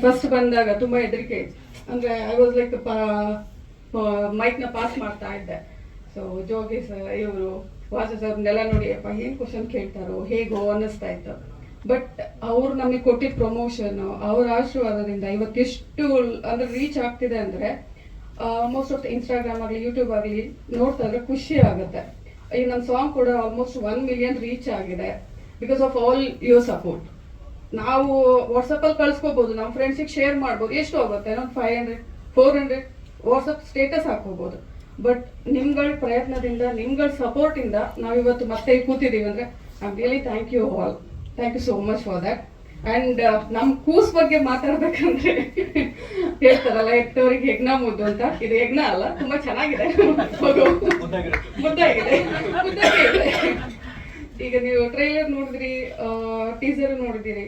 First ಬಂದಾಗ ತುಂಬ ಹೆದರಿಕೆ ಇತ್ತು. ಅಂದರೆ ಐ ವಾಸ್ ಲೈಕ್ ಮೈಕ್ನ ಪಾಸ್ ಮಾಡ್ತಾ ಇದ್ದೆ. ಸೊ ಜೋಗಿ ಸರ್ ಇವರು ವಾಸು ಸರ್ನೆಲ್ಲ ನೋಡಿ ಅಪ್ಪ ಏನು ಕ್ವಶನ್ ಕೇಳ್ತಾರೋ ಹೇಗೋ ಅನ್ನಿಸ್ತಾ ಇತ್ತು. ಬಟ್ ಅವ್ರು ನಮಗೆ ಕೊಟ್ಟಿದ್ದ ಪ್ರಮೋಷನ್, ಅವ್ರ ಆಶೀರ್ವಾದದಿಂದ ಇವತ್ತೆಷ್ಟು ಅಂದರೆ ರೀಚ್ ಆಗ್ತಿದೆ ಅಂದರೆ ಮೋಸ್ಟ್ ಆಫ್ ಇನ್ಸ್ಟಾಗ್ರಾಮ್ ಆಗಲಿ ಯೂಟ್ಯೂಬ್ ಆಗಲಿ ನೋಡ್ತಾ ಇದ್ರೆ ಖುಷಿ ಆಗುತ್ತೆ. ಈ ನನ್ನ ಸಾಂಗ್ ಕೂಡ ಆಲ್ಮೋಸ್ಟ್ 1 million ರೀಚ್ ಆಗಿದೆ because of all your support. ನಾವು ವಾಟ್ಸಪ್ಪಲ್ಲಿ ಕಳಿಸ್ಕೋಬೋದು, ನಮ್ಮ ಫ್ರೆಂಡ್ಸಿಗೆ ಶೇರ್ ಮಾಡ್ಬೋದು, ಎಷ್ಟು ಆಗುತ್ತೆ ಏನೋ 500 400 ವಾಟ್ಸಪ್ ಸ್ಟೇಟಸ್ ಹಾಕೋಬೋದು. ಬಟ್ ನಿಮ್ಗಳ ಪ್ರಯತ್ನದಿಂದ, ನಿಮ್ಗಳ ಸಪೋರ್ಟಿಂದ ನಾವಿವತ್ತು ಮತ್ತೆ ಕೂತಿದ್ದೀವಿ ಅಂದರೆ I am really thank you all. Thank you so much for that. And ನಮ್ಮ ಕೂಸ್ ಬಗ್ಗೆ ಮಾತಾಡ್ಬೇಕಂದ್ರೆ ಹೇಳ್ತಾರಲ್ಲ, ಎತ್ತವರಿಗೆ ಯಜ್ಞ ಮುದ್ದು ಅಂತ. ಇದು ಯಜ್ಞ ಅಲ್ಲ, ತುಂಬ ಚೆನ್ನಾಗಿದೆ, ಮುದ್ದಾಗಿದೆ. ಈಗ ನೀವು ಟ್ರೈಲರ್ ನೋಡಿದ್ರಿ, ಟೀಸರ್ ನೋಡಿದಿರಿ,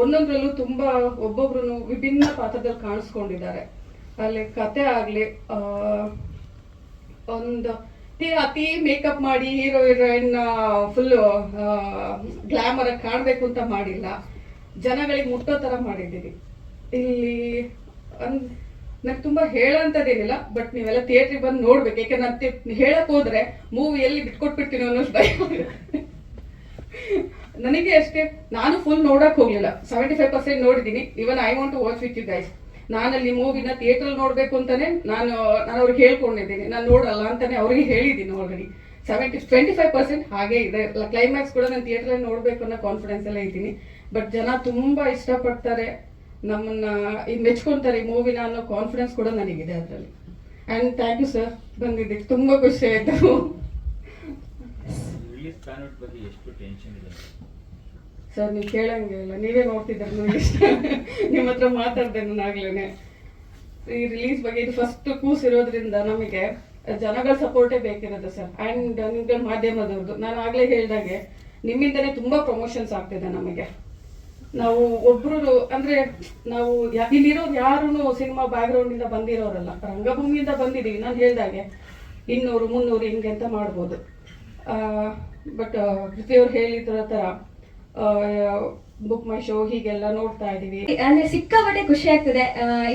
ಒಂದೊಂದ್ರಲ್ಲೂ ತುಂಬ ಒಬ್ಬೊಬ್ರು ವಿಭಿನ್ನ ಪಾತ್ರದಲ್ಲಿ ಕಾಣಿಸ್ಕೊಂಡಿದ್ದಾರೆ. ಅಲ್ಲಿ ಕತೆ ಆಗಲಿ, ಒಂದು ಅತಿ ಮೇಕಪ್ ಮಾಡಿ ಹೀರೋ ಹೀರೋಯಿನ್ ಫುಲ್ಲು ಗ್ಲಾಮರ್ ಕಾಣಬೇಕು ಅಂತ ಮಾಡಿಲ್ಲ, ಜನಗಳಿಗೆ ಮುಟ್ಟೋ ಥರ ಮಾಡಿದ್ದೀವಿ. ಇಲ್ಲಿ ನಂಗೆ ತುಂಬ ಹೇಳೋಂಥದ್ದೇನಿಲ್ಲ, ಬಟ್ ನೀವೆಲ್ಲ ಥಿಯೇಟ್ರಿಗೆ ಬಂದು ನೋಡ್ಬೇಕು. ಯಾಕೆಂದ್ರೆ ನಾನು ಹೇಳಕ್ ಹೋದ್ರೆ ಮೂವಿ ಎಲ್ಲಿ ಬಿಟ್ಕೊಟ್ಬಿಡ್ತೀನಿ ಅನ್ನೋಷ್ಟು ಭಯ. ನನಗೆ ಅಷ್ಟೇ, ನಾನು ಫುಲ್ ನೋಡಕ್ ಹೋಗ್ಲಿಲ್ಲ, 75% ನೋಡಿದ್ದೀನಿ. Even I want to watch with you guys. ನಾನಲ್ಲಿ ಮೂವಿನ ಥಿಯೇಟ್ರಲ್ಲಿ ನೋಡಬೇಕು ಅಂತಾನೆ ನಾನು ಅವ್ರಿಗೆ ಹೇಳ್ಕೊಂಡಿದ್ದೀನಿ. ನಾನು ನೋಡಲ್ಲ ಅಂತಾನೆ ಅವ್ರಿಗೆ ಹೇಳಿದ್ದೀನಿ ಆಲ್ರೆಡಿ. 25% ಹಾಗೆ ಇದೆ. ಕ್ಲೈಮ್ಯಾಕ್ಸ್ ಕೂಡ ನಾನು ಥಿಯೇಟ್ರಲ್ಲಿ ನೋಡಬೇಕು ಅನ್ನೋ ಕಾನ್ಫಿಡೆನ್ಸ್ ಎಲ್ಲ ಇದ್ದೀನಿ. ಬಟ್ ಜನ ತುಂಬ ಇಷ್ಟಪಡ್ತಾರೆ, ನಮ್ಮನ್ನ ಮೆಚ್ಕೊಳ್ತಾರೆ ಈ ಮೂವಿನ ಅನ್ನೋ ಕಾನ್ಫಿಡೆನ್ಸ್ ಕೂಡ ನನಗಿದೆ ಅದರಲ್ಲಿ. ಆ್ಯಂಡ್ ಥ್ಯಾಂಕ್ ಯು ಸರ್, ಬಂದಿದ್ದಕ್ಕೆ ತುಂಬ ಖುಷಿ ಆಯಿತು. ಸರ್ ನೀವು ಕೇಳಂಗೆ ಇಲ್ಲ, ನೀವೇ ನೋಡ್ತಿದ್ದಾರೆ, ನನಗೆ ಇಷ್ಟ ನಿಮ್ಮ ಹತ್ರ ಮಾತಾಡ್ದೆ ನಾನಾಗ್ಲೇ. ಈ ರಿಲೀಸ್ ಬಗ್ಗೆ ಇದು ಫಸ್ಟ್ ಕೂಸಿರೋದ್ರಿಂದ ನಮಗೆ ಜನಗಳ ಸಪೋರ್ಟೇ ಬೇಕಿರೋದು ಸರ್. ಆ್ಯಂಡ್ ನಿಮ್ಗೆ ಮಾಧ್ಯಮದವ್ರದ್ದು ನಾನು ಆಗಲೇ ಹೇಳಿದಾಗೆ ನಿಮ್ಮಿಂದನೇ ತುಂಬ ಪ್ರಮೋಷನ್ಸ್ ಆಗ್ತಿದೆ ನಮಗೆ. ನಾವು ಒಬ್ರು ಅಂದರೆ ನಾವು ಇಲ್ಲಿರೋರು ಯಾರೂ ಸಿನಿಮಾ ಬ್ಯಾಕ್ಗ್ರೌಂಡಿಂದ ಬಂದಿರೋರಲ್ಲ, ರಂಗಭೂಮಿಯಿಂದ ಬಂದಿದ್ದೀವಿ. ನಾನು ಹೇಳಿದಾಗೆ 200 300 ಹಿಂಗೆ ಅಂತ ಮಾಡ್ಬೋದು. ಬಟ್ ಪೃಥ್ವಿಯವ್ರು ಹೇಳಿದ್ರ ಥರ ಬುಕ್ ಮೈ ಶೋ ಹೀಗೆಲ್ಲ ನೋಡ್ತಾ ಇದೀವಿ. ಅಂದ್ರೆ ಸಿಕ್ಕಾಪಟ್ಟೆ ಖುಷಿ ಆಗ್ತದೆ.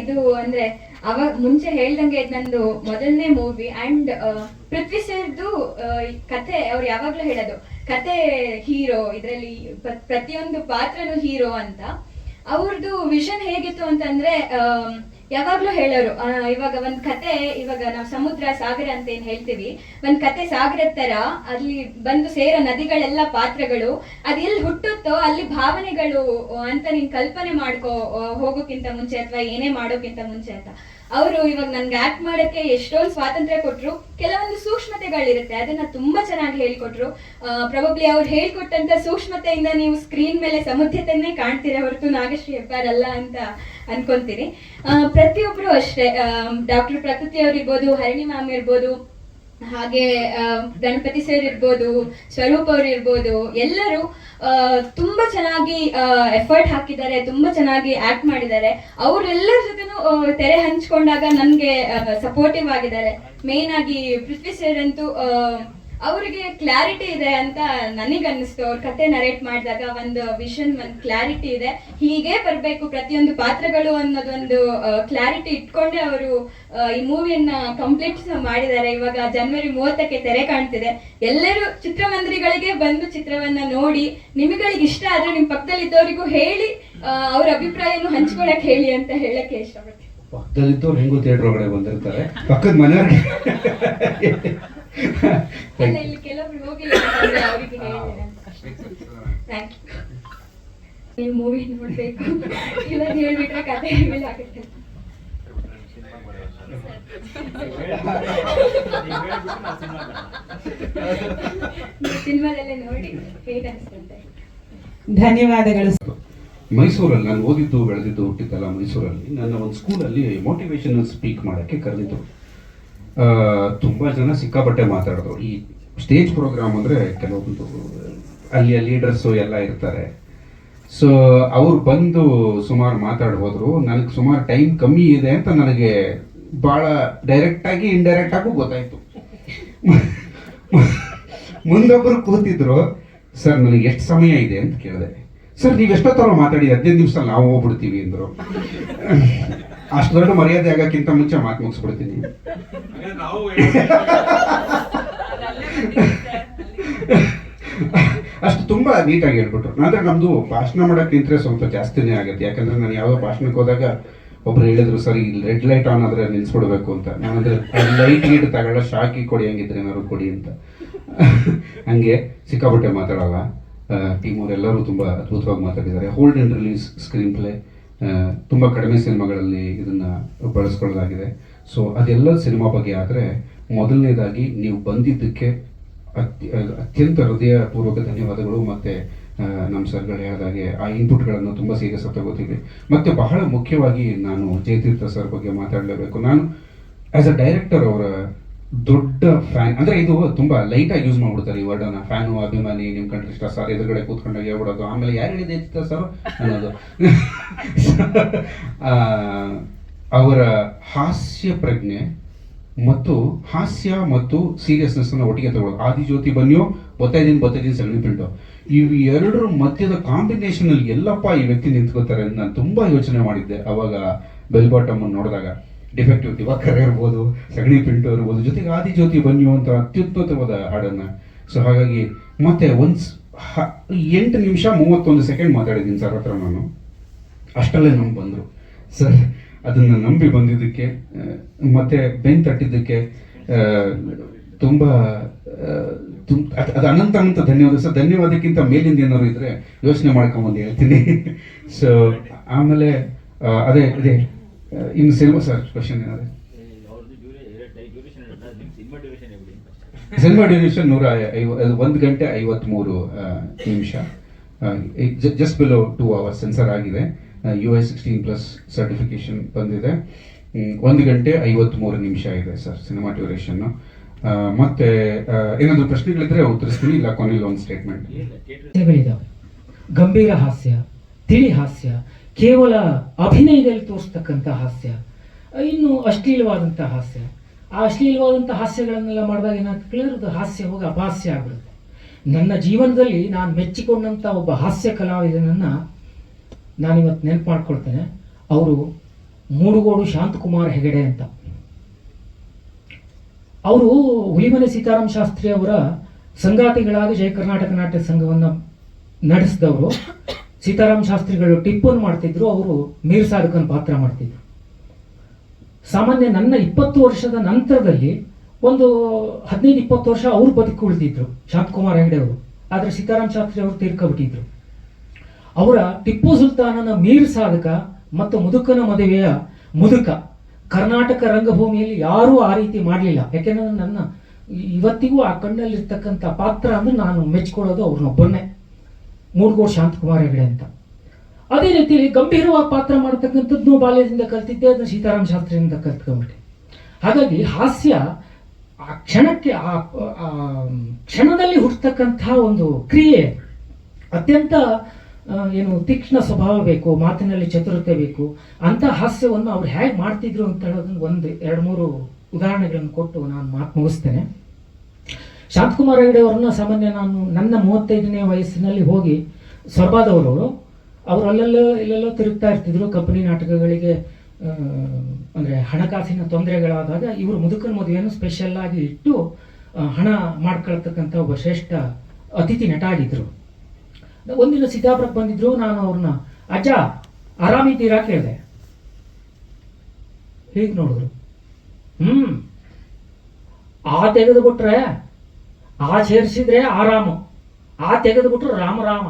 ಇದು ಅಂದ್ರೆ ಅವಾಗ ಮುಂಚೆ ಹೇಳ್ದಂಗೆ ನಂದು ಮೊದಲನೇ ಮೂವಿ. ಅಂಡ್ ಪೃಥ್ವಿ ಸರ್ದು ಕಥೆ ಅವ್ರು ಯಾವಾಗ್ಲೂ ಹೇಳೋದು, ಕತೆ ಹೀರೋ, ಇದರಲ್ಲಿ ಪ್ರತಿಯೊಂದು ಪಾತ್ರನು ಹೀರೋ ಅಂತ. ಅವ್ರದ್ದು ವಿಷನ್ ಹೇಗಿತ್ತು ಅಂತಂದ್ರೆ ಯಾವಾಗ್ಲೂ ಹೇಳೋರು, ಇವಾಗ ಒಂದ್ ಕತೆ, ಇವಾಗ ನಾವು ಸಮುದ್ರ ಸಾಗರ ಅಂತ ಏನ್ ಹೇಳ್ತೀವಿ, ಒಂದ್ ಕತೆ ಸಾಗರದ ತರ ಅಲ್ಲಿ ಬಂದು ಸೇರೋ ನದಿಗಳೆಲ್ಲ ಪಾತ್ರಗಳು, ಅದ್ ಎಲ್ಲಿ ಹುಟ್ಟುತ್ತೋ ಅಲ್ಲಿ ಭಾವನೆಗಳು ಅಂತ ನೀನ್ ಕಲ್ಪನೆ ಮಾಡ್ಕೋ ಹೋಗೋಕ್ಕಿಂತ ಮುಂಚೆ ಅಥವಾ ಏನೇ ಮಾಡೋಕ್ಕಿಂತ ಮುಂಚೆ ಅಂತ. ಅವರು ಇವಾಗ ನನ್ಗೆ ಆಕ್ಟ್ ಮಾಡಕ್ಕೆ ಎಷ್ಟೊಂದು ಸ್ವಾತಂತ್ರ್ಯ ಕೊಟ್ರು. ಕೆಲವೊಂದು ಸೂಕ್ಷ್ಮತೆಗಳಿರುತ್ತೆ, ಅದನ್ನ ತುಂಬಾ ಚೆನ್ನಾಗಿ ಹೇಳ್ಕೊಟ್ರು. ಪ್ರಾಬಬ್ಲಿ ಅವ್ರು ಹೇಳ್ಕೊಟ್ಟಂತ ಸೂಕ್ಷ್ಮತೆಯಿಂದ ನೀವು ಸ್ಕ್ರೀನ್ ಮೇಲೆ ಸಮುದ್ರತನ್ನೇ ಕಾಣ್ತೀರ ಹೊರತು ನಾಗಶ್ರೀ ಹೆಬ್ಬಾರ್ ಅಲ್ಲ ಅಂತ ಅನ್ಕೊಂತೀನಿ. ಪ್ರತಿಯೊಬ್ರು ಅಷ್ಟೇ, ಡಾಕ್ಟರ್ ಪ್ರಕೃತಿ ಅವ್ರು ಇರ್ಬೋದು, ಹರಣಿ ಮ್ಯಾಮ್ ಇರ್ಬೋದು, ಹಾಗೆ ಗಣಪತಿ ಸರ್ ಇರ್ಬೋದು, ಸ್ವರೂಪ್ ಅವ್ರು ಇರ್ಬೋದು, ಎಲ್ಲರೂ ತುಂಬಾ ಚೆನ್ನಾಗಿ ಎಫರ್ಟ್ ಹಾಕಿದ್ದಾರೆ, ತುಂಬಾ ಚೆನ್ನಾಗಿ ಆಕ್ಟ್ ಮಾಡಿದ್ದಾರೆ. ಅವರೆಲ್ಲರ ಜೊತೆನೂ ತೆರೆ ಹಂಚ್ಕೊಂಡಾಗ ನನ್ಗೆ ಸಪೋರ್ಟಿವ್ ಆಗಿದ್ದಾರೆ. ಮೇನ್ ಆಗಿ ಪೃಥ್ವಿ ಸರ್ ಅಂತೂ ಅವರಿಗೆ ಕ್ಲಾರಿಟಿ ಇದೆ ಅಂತ ನನಗೆ ಅನ್ನಿಸ್ತು. ಅವ್ರ ಕತೆ ನರೇಟ್ ಮಾಡಿದಾಗ ಒಂದು ವಿಷನ್, ಒಂದು ಕ್ಲಾರಿಟಿ ಇದೆ, ಹೀಗೆ ಬರಬೇಕು ಪ್ರತಿಯೊಂದು ಪಾತ್ರಗಳು ಅನ್ನೋದೊಂದು ಕ್ಲಾರಿಟಿ ಇಟ್ಕೊಂಡೆ ಅವರು ಈ ಮೂವಿಯನ್ನ ಕಂಪ್ಲೀಟ್ ಮಾಡಿದ್ದಾರೆ. ಇವಾಗ ಜನವರಿ 30ಕ್ಕೆ ತೆರೆ ಕಾಣ್ತಿದೆ. ಎಲ್ಲರೂ ಚಿತ್ರಮಂದಿರಗಳಿಗೆ ಬಂದು ಚಿತ್ರವನ್ನ ನೋಡಿ, ನಿಮಗಳಿಗೆ ಇಷ್ಟ ಆದ್ರೆ ನಿಮ್ ಪಕ್ಕದಲ್ಲಿ ಇದ್ದವರಿಗೂ ಹೇಳಿ, ಅವ್ರ ಅಭಿಪ್ರಾಯನು ಹಂಚ್ಕೊಳಕ್ ಹೇಳಿ ಅಂತ ಹೇಳಕ್ಕೆ ಇಷ್ಟಪಡ್ತೀನಿ. ಪಕ್ಕದಲ್ಲಿದ್ದವ್ರು ಹೆಂಗೋ ಥಿಯೇಟರ್ ಒಳಗಡೆ ಬಂದಿರ್ತಾರೆ, ಪಕ್ಕದ ಮನೆಯವ್ರಿಗೆ ಇಲ್ಲಿ ಕೆಲವರು ಹೋಗಿಲ್ಲ ಅವರಿಗೆ ಥ್ಯಾಂಕ್ ಯು. ನೀವು ಮೂವಿ ನೋಡ್ಬೇಕು, ಇವಾಗ ಹೇಳ್ಬಿಟ್ರೆ ಕತೆ ಮೇಲೆ ಆಗುತ್ತೆ. ಸಿನಿಮಾದಲ್ಲೇ ನೋಡಿ ಹೇಗೆ ಅನಿಸ್ತಂತೆ. ಧನ್ಯವಾದಗಳು. ಮೈಸೂರಲ್ಲಿ ನಾನು ಓದಿದ್ದು ಬೆಳೆದಿದ್ದು ಹುಟ್ಟಿದ್ದಲ್ಲ ಮೈಸೂರಲ್ಲಿ. ನನ್ನ ಒಂದು ಸ್ಕೂಲಲ್ಲಿ ಮೋಟಿವೇಶನಲ್ ಸ್ಪೀಕ್ ಮಾಡೋಕ್ಕೆ ಕರೆದಿದ್ರು. ತುಂಬ ಜನ ಸಿಕ್ಕಾಪಟ್ಟೆ ಮಾತಾಡಿದ್ರು. ಈ ಸ್ಟೇಜ್ ಪ್ರೋಗ್ರಾಮ್ ಅಂದರೆ ಕೆಲವೊಂದು ಅಲ್ಲಿಯ ಲೀಡರ್ಸು ಎಲ್ಲ ಇರ್ತಾರೆ. ಸೊ ಅವ್ರು ಬಂದು ಸುಮಾರು ಮಾತಾಡಿ ಹೋದರು. ನನಗೆ ಸುಮಾರು ಟೈಮ್ ಕಮ್ಮಿ ಇದೆ ಅಂತ ನನಗೆ ಭಾಳ ಡೈರೆಕ್ಟಾಗಿ ಇಂಡೈರೆಕ್ಟಾಗೂ ಗೊತ್ತಾಯಿತು. ಮುಂದೊಬ್ಬರು ಕೂತಿದ್ರು, ಸರ್ ನನಗೆ ಎಷ್ಟು ಸಮಯ ಇದೆ ಅಂತ ಕೇಳಿದೆ. ಸರ್ ನೀವು ಎಷ್ಟೊತ್ತರ ಮಾತಾಡಿ 15 ನಿಮಿಷ ನಾವು ಹೋಗ್ಬಿಡ್ತೀವಿ ಅಂದರು. ಅಷ್ಟು ದೊಡ್ಡ ಮರ್ಯಾದೆ ಆಗೋಕ್ಕಿಂತ ಮುಂಚೆ ಮಾತು ಮುಗಿಸ್ಬಿಡ್ತೀನಿ. ಅಷ್ಟು ತುಂಬ ನೀಟಾಗಿ ಹೇಳ್ಬಿಟ್ರು. ಅಂದರೆ ನಮ್ಮದು ಭಾಷಣ ಮಾಡೋಕ್ಕೆ ನಿಂತರೆ ಸ್ವಲ್ಪ ಜಾಸ್ತಿನೇ ಆಗುತ್ತೆ. ಯಾಕಂದರೆ ನಾನು ಯಾವುದೋ ಭಾಷಣಕ್ಕೆ ಹೋದಾಗ ಒಬ್ರು ಹೇಳಿದ್ರು, ಸರ್ ಇಲ್ಲಿ ರೆಡ್ ಲೈಟ್ ಆನ್ ಆದರೆ ನಿಲ್ಸ್ಬಿಡ್ಬೇಕು ಅಂತ. ನಾನಂದ್ರೆ ಲೈಟ್ ಗೀಟ್ ತಗೊಳ್ಳ ಶಾಕಿ ಕೊಡಿ, ಹಂಗಿದ್ರೆ ಏನಾದ್ರು ಕೊಡಿ ಅಂತ. ಹಂಗೆ ಸಿಕ್ಕಾಪಟ್ಟೆ ಮಾತಾಡಲ್ಲ. ಟೀಮ್ ಅವರೆಲ್ಲರೂ ತುಂಬ ಅದ್ಭುತವಾಗಿ ಮಾತಾಡಿದ್ದಾರೆ. Hold and release screen play ತುಂಬ ಕಡಿಮೆ ಸಿನಿಮಾಗಳಲ್ಲಿ ಇದನ್ನು ಬಳಸ್ಕೊಳ್ಳಲಾಗಿದೆ. ಸೊ ಅದೆಲ್ಲ ಸಿನಿಮಾ ಬಗ್ಗೆ ಆದರೆ ಮೊದಲನೇದಾಗಿ ನೀವು ಬಂದಿದ್ದಕ್ಕೆ ಅತ್ಯಂತ ಹೃದಯಪೂರ್ವಕ ಧನ್ಯವಾದಗಳು. ಮತ್ತು ನಮ್ಮ ಸರ್ಗಳು ಹೇಳಿದಾಗೆ ಆ ಇನ್ಪುಟ್ಗಳನ್ನು ತುಂಬ ಸೀರಿಯಸ್ ಆಗಿ ತಗೋತೀವಿ. ಮತ್ತು ಬಹಳ ಮುಖ್ಯವಾಗಿ ನಾನು ಜಯತೀರ್ಥ ಸರ್ ಬಗ್ಗೆ ಮಾತಾಡಲೇಬೇಕು. ನಾನು ಆ್ಯಸ್ ಅ ಡೈರೆಕ್ಟರ್ ಅವರ ದೊಡ್ಡ ಫ್ಯಾನ್. ಅಂದರೆ ಇದು ತುಂಬ ಲೈಟಾಗಿ ಯೂಸ್ ಮಾಡ್ಬಿಡ್ತಾರೆ ಈ ವರ್ಡನ್ನು. ಫ್ಯಾನು, ಅಭಿಮಾನಿ, ನಿಮ್ಮ ಕಂಡ್ರೆ ಇಷ್ಟ ಸರ್, ಎದುರುಗಡೆ ಕೂತ್ಕೊಂಡಾಗ ಹೇಳ್ಬಿಡೋದು. ಆಮೇಲೆ ಯಾರು ಹೇಳಿದೆ ಸರ್ ಅನ್ನೋದು. ಅವರ ಹಾಸ್ಯ ಪ್ರಜ್ಞೆ ಮತ್ತು ಹಾಸ್ಯ ಮತ್ತು ಸೀರಿಯಸ್ನೆಸ್ಸನ್ನು ಒಟ್ಟಿಗೆ ತಗೊಳ್ಳೋದು. ಆದಿಜ್ಯೋತಿ ಬನ್ನಿಯೋ, ಬತ್ತೈದಿನ ಸಗಣಿ ಪಿಂಟು, ಇವು ಎರಡರ ಮಧ್ಯದ ಕಾಂಬಿನೇಷನಲ್ಲಿ ಎಲ್ಲಪ್ಪ ಈ ವ್ಯಕ್ತಿ ನಿಂತ್ಕೋತಾರೆ ಅಂತ ನಾನು ತುಂಬ ಯೋಚನೆ ಮಾಡಿದ್ದೆ ಅವಾಗ. ಬೆಲ್ ಬಾಟಮ್ ನೋಡಿದಾಗ ಡಿಫೆಕ್ಟಿವ್ ದಿವಾಕರ್ ಇರ್ಬೋದು, ಸಗಣಿ ಪಿಂಟು ಇರ್ಬೋದು, ಜೊತೆಗೆ ಆದಿಜ್ಯೋತಿ ಬನ್ನಿಯೋ ಅಂತ ಅತ್ಯುತ್ತಮವಾದ ಹಾಡನ್ನು. ಸೊ ಹಾಗಾಗಿ ಮತ್ತೆ 8 ನಿಮಿಷ 31 ಸೆಕೆಂಡ್ ಮಾತಾಡಿದ್ದೀನಿ ಸರ್ ಹತ್ರ ನಾನು. ಅಷ್ಟಲ್ಲೇ ನಮ್ಗೆ ಬಂದರು ಸರ್. ಅದನ್ನು ನಂಬಿ ಬಂದಿದ್ದಕ್ಕೆ ಮತ್ತೆ ಬೆನ್ ತಟ್ಟಿದ್ದಕ್ಕೆ ತುಂಬ ಅದು ಅನಂತ ಧನ್ಯವಾದ ಸರ್. ಧನ್ಯವಾದಕ್ಕಿಂತ ಮೇಲಿಂದ ಏನಾದ್ರು ಇದ್ರೆ ಯೋಚನೆ ಮಾಡ್ಕೊಂಬಂದು ಹೇಳ್ತೀನಿ. ಸೊ ಆಮೇಲೆ ಅದೇ ಇನ್ನು ಸಿನಿಮಾ ಸರ್ ಕ್ವಶನ್ ಏನಾದ್ರೆ ಸಿನಿಮಾ ಡ್ಯೂರೇಷನ್ 1 ಗಂಟೆ 53 ನಿಮಿಷ, ಜಸ್ಟ್ ಬಿಲೋ 2 hours ಸೆನ್ಸರ್ ಆಗಿದೆ. US 16+ ಸರ್ಟಿಫಿಕೇಶನ್ ಬಂದಿದೆ. 1 ಗಂಟೆ 53 ನಿಮಿಷ ಇದೆ ಸರ್ ಸಿನಿಮಾ ಡ್ಯೂರೇಷನ್ನು. ಮತ್ತೆ ಏನಾದರೂ ಪ್ರಶ್ನೆಗಳಿದ್ರೆ ಉತ್ತರಿಸ್ತೀನಿ, ಇಲ್ಲ ಕೊನೆಯಲ್ಲಿ ಒಂದು ಸ್ಟೇಟ್ಮೆಂಟ್. ಗಂಭೀರ ಹಾಸ್ಯ, ತಿಳಿ ಹಾಸ್ಯ, ಕೇವಲ ಅಭಿನಯದಲ್ಲಿ ತೋರಿಸ್ತಕ್ಕಂಥ ಹಾಸ್ಯ, ಇನ್ನು ಅಶ್ಲೀಲವಾದಂಥ ಹಾಸ್ಯ. ಆ ಅಶ್ಲೀಲವಾದಂಥ ಹಾಸ್ಯಗಳನ್ನೆಲ್ಲ ಮಾಡಿದಾಗ ಏನಾಗ್ತದೆ ಕೇಳಿದ್ರೆ ಹಾಸ್ಯ ಹೋಗಿ ಅಪಹಾಸ್ಯ ಆಗ್ಬಿಡುತ್ತೆ. ನನ್ನ ಜೀವನದಲ್ಲಿ ನಾನು ಮೆಚ್ಚಿಕೊಂಡಂಥ ಒಬ್ಬ ಹಾಸ್ಯ ಕಲಾವಿದನನ್ನು ನಾನಿವತ್ತು ನೆನಪು ಮಾಡ್ಕೊಳ್ತೇನೆ. ಅವರು ಮೂಡುಗೋಡು ಶಾಂತಕುಮಾರ್ ಹೆಗಡೆ ಅಂತ. ಅವರು ಹುಲಿಮನೆ ಸೀತಾರಾಮ ಶಾಸ್ತ್ರಿ ಅವರ ಸಂಗಾತಿಗಳಾಗಿ ಜಯ ಕರ್ನಾಟಕ ನಾಟ್ಯ ಸಂಘವನ್ನು ನಡೆಸಿದವರು. ಸೀತಾರಾಮ ಶಾಸ್ತ್ರಿಗಳು ಟಿಪ್ಪನ್ನು ಮಾಡ್ತಿದ್ರು, ಅವರು ಮೀರ್ ಸಾಧಕನ ಪಾತ್ರ ಮಾಡ್ತಿದ್ರು. ಸಾಮಾನ್ಯ ನನ್ನ 20 ವರ್ಷದ ನಂತರದಲ್ಲಿ ಒಂದು 15-20 ವರ್ಷ ಅವರು ಬದುಕು ಉಳಿದಿದ್ರು ಶಾಂತಕುಮಾರ್ ಹೆಗಡೆ ಅವರು. ಆದರೆ ಸೀತಾರಾಮ ಶಾಸ್ತ್ರಿ ಅವರು ತೀರ್ಕೊಬಿಟ್ಟಿದ್ರು. ಅವರ ಟಿಪ್ಪು ಸುಲ್ತಾನನ ಮೀರ್ ಸಾಧಕ ಮತ್ತು ಮುದುಕನ ಮದುವೆಯ ಮುದುಕ ಕರ್ನಾಟಕ ರಂಗಭೂಮಿಯಲ್ಲಿ ಯಾರೂ ಆ ರೀತಿ ಮಾಡಲಿಲ್ಲ. ಯಾಕೆಂದ್ರೆ ನನ್ನ ಇವತ್ತಿಗೂ ಆ ಕಣ್ಣಲ್ಲಿರ್ತಕ್ಕಂಥ ಪಾತ್ರ ಅಂದ್ರೆ ನಾನು ಮೆಚ್ಕೊಳ್ಳೋದು ಅವ್ರನ್ನೊಬ್ಬನ್ನೇ, ಮೂಡುಗೋಡು ಶಾಂತಕುಮಾರ್ ಹೆಗಡೆ ಅಂತ. ಅದೇ ರೀತಿಯಲ್ಲಿ ಗಂಭೀರವಾಗಿ ಪಾತ್ರ ಮಾಡ್ತಕ್ಕಂಥದ್ದು ಬಾಲ್ಯದಿಂದ ಕಲ್ತಿದ್ದೆ, ಅದನ್ನು ಸೀತಾರಾಮ ಶಾಸ್ತ್ರಿಯಿಂದ ಕಲ್ತ್ಕೊಂಡ್ಬಿಟ್ಟೆ. ಹಾಗಾಗಿ ಹಾಸ್ಯ ಆ ಕ್ಷಣಕ್ಕೆ ಆ ಕ್ಷಣದಲ್ಲಿ ಹುಟ್ಟತಕ್ಕಂಥ ಒಂದು ಕ್ರಿಯೆ. ಅತ್ಯಂತ ಏನು ತೀಕ್ಷ್ಣ ಸ್ವಭಾವ ಬೇಕು, ಮಾತಿನಲ್ಲಿ ಚತುರತೆ ಬೇಕು. ಅಂಥ ಹಾಸ್ಯವನ್ನು ಅವ್ರು ಹೇಗೆ ಮಾಡ್ತಿದ್ರು ಅಂತ ಹೇಳೋದನ್ನು 1-2-3 ಉದಾಹರಣೆಗಳನ್ನು ಕೊಟ್ಟು ನಾನು ಮಾತು ಮುಗಿಸ್ತೇನೆ. ಶಾಂತಕುಮಾರ್ ಹೆಗಡೆ ಅವರನ್ನ ಸಾಮಾನ್ಯ ನಾನು ನನ್ನ 35ನೇ ವಯಸ್ಸಿನಲ್ಲಿ ಹೋಗಿ ಸ್ವರ್ಬಾದವರು ಅವರು ಇಲ್ಲೆಲ್ಲೋ ತಿರುಗ್ತಾ ಇರ್ತಿದ್ರು. ಕಂಪನಿ ನಾಟಕಗಳಿಗೆ ಅಂದರೆ ಹಣಕಾಸಿನ ತೊಂದರೆಗಳಾದಾಗ ಇವರು ಮುದುಕನ ಮದುವೆಯನ್ನು ಸ್ಪೆಷಲ್ ಆಗಿ ಇಟ್ಟು ಹಣ ಮಾಡ್ಕೊಳ್ತಕ್ಕಂಥ ಒಬ್ಬ ಶ್ರೇಷ್ಠ ಅತಿಥಿ ನಟ ಆಗಿದ್ರು. ಒಂದಿನ ಸಿದ್ದಾಪುರಕ್ಕೆ ಬಂದಿದ್ರು. ನಾನು ಅವ್ರನ್ನ ಅಜ್ಜ ಆರಾಮಿದ್ದೀರಾ ಕೇಳಿದೆ. ಹೀಗೆ ನೋಡಿದ್ರು. ಆ ತೆಗೆದು ಬಿಟ್ರೆ ಆ ಸೇರಿಸಿದ್ರೆ ಆರಾಮು, ಆ ತೆಗೆದು ಬಿಟ್ರೆ ರಾಮ.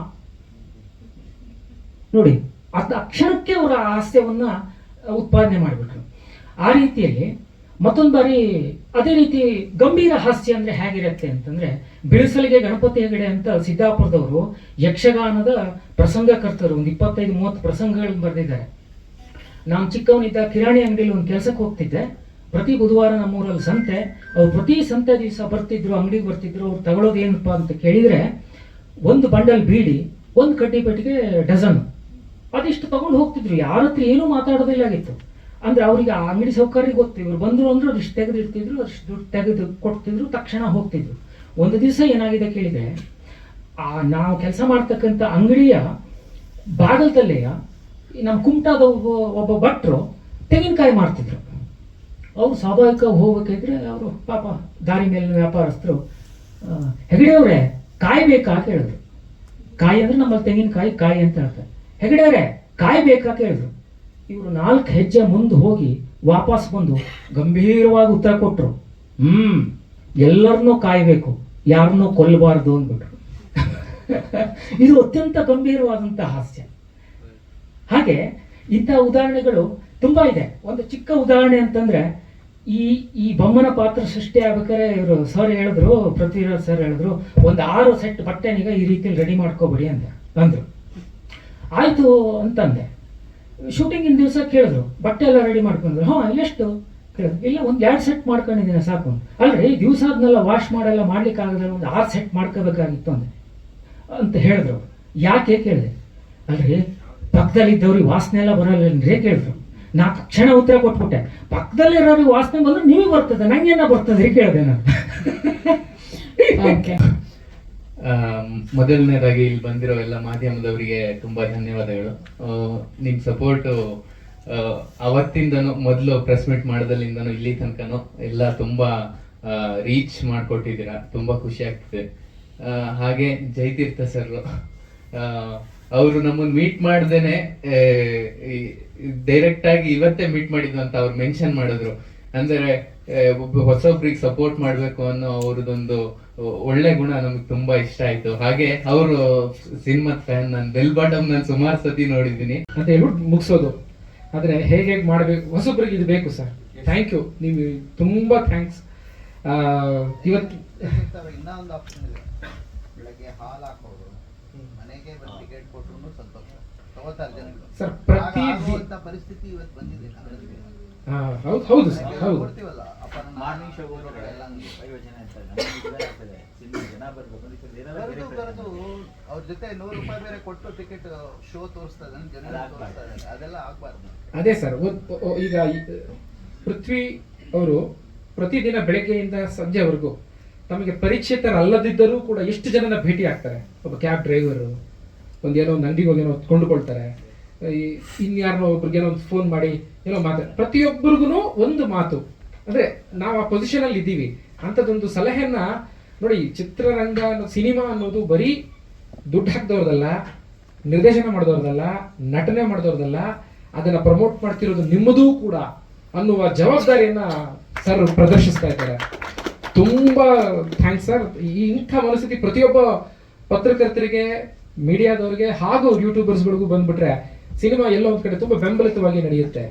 ನೋಡಿ, ಆ ಕ್ಷಣಕ್ಕೆ ಅವರ ಹಾಸ್ಯವನ್ನ ಉತ್ಪಾದನೆ ಮಾಡಿಬಿಟ್ರು. ಆ ರೀತಿಯಲ್ಲಿ ಮತ್ತೊಂದು ಬಾರಿ ಅದೇ ರೀತಿ ಗಂಭೀರ ಹಾಸ್ಯ ಅಂದ್ರೆ ಹೇಗಿರುತ್ತೆ ಅಂತಂದ್ರೆ, ಬಿಳಿಸಲಿಗೆ ಗಣಪತಿ ಹೆಗಡೆ ಅಂತ ಸಿದ್ದಾಪುರದವರು ಯಕ್ಷಗಾನದ ಪ್ರಸಂಗಕರ್ತರು. ಒಂದು 25-30 ಪ್ರಸಂಗಗಳನ್ನು ಬರೆದಿದ್ದಾರೆ. ನಾನು ಚಿಕ್ಕವನಿದ್ದ ಕಿರಾಣಿ ಅಂಗಡಿಯಲ್ಲಿ ಒಂದು ಕೆಲಸಕ್ಕೆ ಹೋಗ್ತಿದ್ದೆ. ಪ್ರತಿ ಬುಧವಾರ ನಮ್ಮೂರಲ್ಲಿ ಸಂತೆ. ಅವ್ರು ಪ್ರತಿ ಸಂತೆ ದಿವಸ ಬರ್ತಿದ್ರು, ಅಂಗಡಿಗೆ ಬರ್ತಿದ್ರು. ಅವ್ರು ತಗೊಳ್ಳೋದು ಏನಪ್ಪಾ ಅಂತ ಕೇಳಿದ್ರೆ, ಒಂದು ಬಂಡಲ್ ಬೀಡಿ, ಒಂದು ಕಡ್ಡಿ ಪೆಟ್ಟಿಗೆ ಡಜನ್, ಅದಿಷ್ಟು ತಗೊಂಡು ಹೋಗ್ತಿದ್ರು. ಯಾರ ಹತ್ರ ಏನೂ ಮಾತಾಡೋದಿಲ್ಲ ಆಗಿತ್ತು. ಅಂದ್ರೆ ಅವರಿಗೆ ಆ ಅಂಗಡಿ ಸೌಕರ್ಯ ಗೊತ್ತು. ಇವ್ರು ಬಂದ್ರು ಅಂದ್ರೆ ಅದಿಷ್ಟು ತೆಗೆದಿಡ್ತಿದ್ರು, ಅಷ್ಟು ದುಡ್ಡು ತೆಗೆದು ಕೊಡ್ತಿದ್ರು, ತಕ್ಷಣ ಹೋಗ್ತಿದ್ರು. ಒಂದು ದಿವಸ ಏನಾಗಿದೆ ಕೇಳಿದ್ರೆ, ನಾವು ಕೆಲಸ ಮಾಡ್ತಕ್ಕಂಥ ಅಂಗಡಿಯ ಬಾಗಲದಲ್ಲೇ ನಮ್ಮ ಕುಮಟಾದ ಒಬ್ಬ ಭಟ್ರು ತೆಂಗಿನಕಾಯಿ ಮಾರ್ತಿದ್ರು. ಅವ್ರು ಸ್ವಾಭಾವಿಕ ಹೋಗ್ಬೇಕಿದ್ರೆ ಅವರು ಪಾಪ ದಾರಿ ಮೇಲಿನ ವ್ಯಾಪಾರಸ್ಥರು ಹೆಗಡೆಯವ್ರೆ ಕಾಯಿ ಬೇಕಾ ಕೇಳಿದ್ರು. ಕಾಯಿ ಅಂದ್ರೆ ನಮ್ಮಲ್ಲಿ ತೆಂಗಿನಕಾಯಿ ಕಾಯಿ ಅಂತ ಹೇಳ್ತಾರೆ. ಹೆಗಡೆಯವ್ರೆ ಕಾಯಿ ಬೇಕಾ ಕೇಳಿದ್ರು. ಇವರು 4 ಹೆಜ್ಜೆ ಮುಂದೆ ಹೋಗಿ ವಾಪಸ್ ಬಂದು ಗಂಭೀರವಾಗಿ ಉತ್ತರ ಕೊಟ್ಟರು, ಎಲ್ಲರನ್ನೂ ಕಾಯಬೇಕು, ಯಾರನ್ನೂ ಕೊಲ್ಲಬಾರ್ದು ಅಂದ್ಬಿಟ್ರು. ಇದು ಅತ್ಯಂತ ಗಂಭೀರವಾದಂಥ ಹಾಸ್ಯ. ಹಾಗೆ ಇಂಥ ಉದಾಹರಣೆಗಳು ತುಂಬಾ ಇದೆ. ಒಂದು ಚಿಕ್ಕ ಉದಾಹರಣೆ ಅಂತಂದ್ರೆ ಈ ಬೊಮ್ಮನ ಪಾತ್ರ ಸೃಷ್ಟಿ ಆಗ್ಬೇಕಾದ್ರೆ ಇವರು ಸರ್ ಹೇಳಿದ್ರು, ಪೃಥ್ವಿರಾಜ್ ಸರ್ ಹೇಳಿದ್ರು, ಒಂದು 6 ಸೆಟ್ ಬಟ್ಟೆನೀಗ ಈ ರೀತಿಯಲ್ಲಿ ರೆಡಿ ಮಾಡ್ಕೋಬೇಡಿ ಅಂದ್ರು. ಆಯ್ತು ಅಂತಂದೆ. ಶೂಟಿಂಗಿನ ದಿವಸ ಕೇಳಿದ್ರು, ಬಟ್ಟೆ ಎಲ್ಲ ರೆಡಿ ಮಾಡ್ಕೊಂಡ್ರು. ಎಷ್ಟು ಕೇಳಿದ್ರು. ಇಲ್ಲ, ಒಂದು 2 ಸೆಟ್ ಮಾಡ್ಕೊಂಡಿದ್ದೀನಿ ಸಾಕು. ಅಲ್ರಿ ದಿವಸ ಅದನ್ನೆಲ್ಲ ವಾಶ್ ಮಾಡೆಲ್ಲ ಮಾಡ್ಲಿಕ್ಕೆ ಆಗದ್ರೆ ಒಂದು 6 ಸೆಟ್ ಮಾಡ್ಕೋಬೇಕಾಗಿತ್ತು ಅಂತ ಹೇಳಿದ್ರು. ಯಾಕೆ ಕೇಳಿದೆ. ಅಲ್ರಿ ಪಕ್ಕದಲ್ಲಿದ್ದವ್ರಿಗೆ ವಾಸನೆ ಎಲ್ಲ ಬರಲ್ಲೇನ್ರಿ ಕೇಳಿದ್ರು. ನಾ ತಕ್ಷಣ ಉತ್ತರ ಕೊಟ್ಬಿಟ್ಟೆ, ಪಕ್ಕದಲ್ಲಿರೋರಿಗೆ ವಾಸನೆ ಬಂದ್ರೆ ನಿಮಗೆ ಬರ್ತದೆ, ನಂಗೇನ ಬರ್ತದೆ ಕೇಳಿದೆ ನಾನು. ಓಕೆ, ಮೊದಲನೇದಾಗಿ ಇಲ್ಲಿ ಬಂದಿರೋ ಎಲ್ಲ ಮಾಧ್ಯಮದವರಿಗೆ ತುಂಬಾ ಧನ್ಯವಾದಗಳು. ನಿಮ್ ಸಪೋರ್ಟ್ ಅವತ್ತಿಂದನೂ ಮೊದಲು ಪ್ರೆಸ್ ಮೀಟ್ ಮಾಡೋದಲ್ಲಿಂದನೂ ಇಲ್ಲಿ ತನಕನೂ ಎಲ್ಲ ತುಂಬಾ ರೀಚ್ ಮಾಡಿಕೊಟ್ಟಿದ್ದೀರಾ. ತುಂಬಾ ಖುಷಿ ಆಗ್ತಿದೆ. ಹಾಗೆ ಜಯತೀರ್ಥ ಸರ್ ಅವರು ನಮ್ಮನ್ನು ಮೀಟ್ ಮಾಡ್ದೇನೆ ಡೈರೆಕ್ಟ್ ಆಗಿ ಇವತ್ತೇ ಮೀಟ್ ಮಾಡಿದ್ದು ಅಂತ ಅವ್ರು ಮೆನ್ಷನ್ ಮಾಡಿದ್ರು. ಅಂದ್ರೆ ಹೊಸೊಬ್ರಿಗೆ ಸಪೋರ್ಟ್ ಮಾಡ್ಬೇಕು ಅನ್ನೋ ಅವ್ರದೊಂದು ಒಳ್ಳೆ ಗುಣ ನಮ್ಗೆ ತುಂಬಾ ಇಷ್ಟ ಆಯ್ತು. ಹಾಗೆ ಅವರು ಸಿನಿಮಾದ ಫ್ಯಾನ್. ನಾನು ಬೆಲ್ ಬಾಟಮ್ ನಾನು ಸುಮಾರು ಸತಿ ನೋಡಿದ್ದೀನಿ ಅಂತ ಹೇಳ್ಬಿಟ್ಟು ಮುಗಿಸೋದು. ಆದ್ರೆ ಹೇಗೆ ಮಾಡಬೇಕು, ಹೊಸೊಬ್ರಿಗೆ ಇದು ಬೇಕು ಸರ್. ಥ್ಯಾಂಕ್ ಯು, ನೀವು ತುಂಬಾ ಥ್ಯಾಂಕ್ಸ್. ಇವತ್ತು ಇನ್ನೊಂದು ಆಪ್ಷನ್ ಇದೆ, ಬೆಳಗ್ಗೆ ಹಾಲು ಹಾಕೋರು ಮನೆಗೆ ಬಂದು ಟಿಕೆಟ್ ಕೊಟ್ಟರು ಸಂತೋಷ ತಗೋತಾರೆ ಜನಗಳು. ಸರ್ ಪ್ರತಿ ಪರಿಸ್ಥಿತಿ ಇವತ್ತು ಬಂದಿದೆ. ಹೌದು ಸರ್, ಹೌದು. ಕೊಡ್ತೀವಲ್ಲ ಮಾರ್ನಿಂಗ್ ಶೋ ಎಲ್ಲ ಪ್ರಯೋಜನ ಇರ್ತದೆ. ಜನ ಬರೆದು ಅವ್ರ ಜೊತೆ ₹100 ಬೇರೆ ಕೊಟ್ಟು ಟಿಕೆಟ್ ಶೋ ತೋರಿಸ್ತಾ ಇದ್ದಾನೆ, ಜನ ತೋರಿಸ್ತಾ ಇದ್ದಾರೆ. ಅದೆಲ್ಲ ಆಗ್ಬಾರ್ದು. ಅದೇ ಸರ್, ಈಗ ಪೃಥ್ವಿ ಅವರು ಪ್ರತಿದಿನ ಬೆಳಗ್ಗೆಯಿಂದ ಸಂಜೆವರೆಗೂ ತಮಗೆ ಪರಿಚಿತರಲ್ಲದಿದ್ದರೂ ಕೂಡ ಎಷ್ಟು ಜನನ ಭೇಟಿ ಆಗ್ತಾರೆ. ಒಬ್ಬ ಕ್ಯಾಬ್ ಡ್ರೈವರು ಒಂದೇನೋ ಒಂದು ಅಂಗಡಿಗೆ ಹೋಗಿ ಏನೋ ಕೊಂಡುಕೊಳ್ತಾರೆ, ಇನ್ಯಾರನ್ನೋ ಒಬ್ರಿಗೇನೋ ಒಂದು ಫೋನ್ ಮಾಡಿ ಏನೋ ಪ್ರತಿಯೊಬ್ಬರಿಗೂ ಒಂದು ಮಾತು. ಅಂದ್ರೆ ನಾವು ಆ ಪೊಸಿಷನ್ ಅಲ್ಲಿ ಇದ್ದೀವಿ ಅಂಥದ್ದೊಂದು ಸಲಹೆಯನ್ನ ನೋಡಿ. ಚಿತ್ರರಂಗ ಸಿನಿಮಾ ಅನ್ನೋದು ಬರೀ ದುಡ್ಡು ಹಾಕಿದವ್ರದಲ್ಲ, ನಿರ್ದೇಶನ ಮಾಡಿದವ್ರದಲ್ಲ, ನಟನೆ ಮಾಡಿದವ್ರದಲ್ಲ, ಅದನ್ನ ಪ್ರಮೋಟ್ ಮಾಡ್ತಿರೋದು ನಿಮ್ಮದೂ ಕೂಡ ಅನ್ನುವ ಜವಾಬ್ದಾರಿಯನ್ನ ಸರ್ ಪ್ರದರ್ಶಿಸ್ತಾ ಇದ್ದಾರೆ. ತುಂಬಾ ಥ್ಯಾಂಕ್ಸ್ ಸರ್. ಇಂಥ ಮನಸ್ಥಿತಿ ಪ್ರತಿಯೊಬ್ಬ ಪತ್ರಕರ್ತರಿಗೆ, ಮೀಡಿಯಾದವರಿಗೆ ಹಾಗೂ ಯೂಟ್ಯೂಬರ್ಸ್ಗಳಿಗೂ ಬಂದ್ಬಿಟ್ರೆ ಸಿನಿಮಾ ಎಲ್ಲೋ ಒಂದ್ ಕಡೆ ತುಂಬಾ ಬೆಂಬಲಿತವಾಗಿ ನಡೆಯುತ್ತೆ.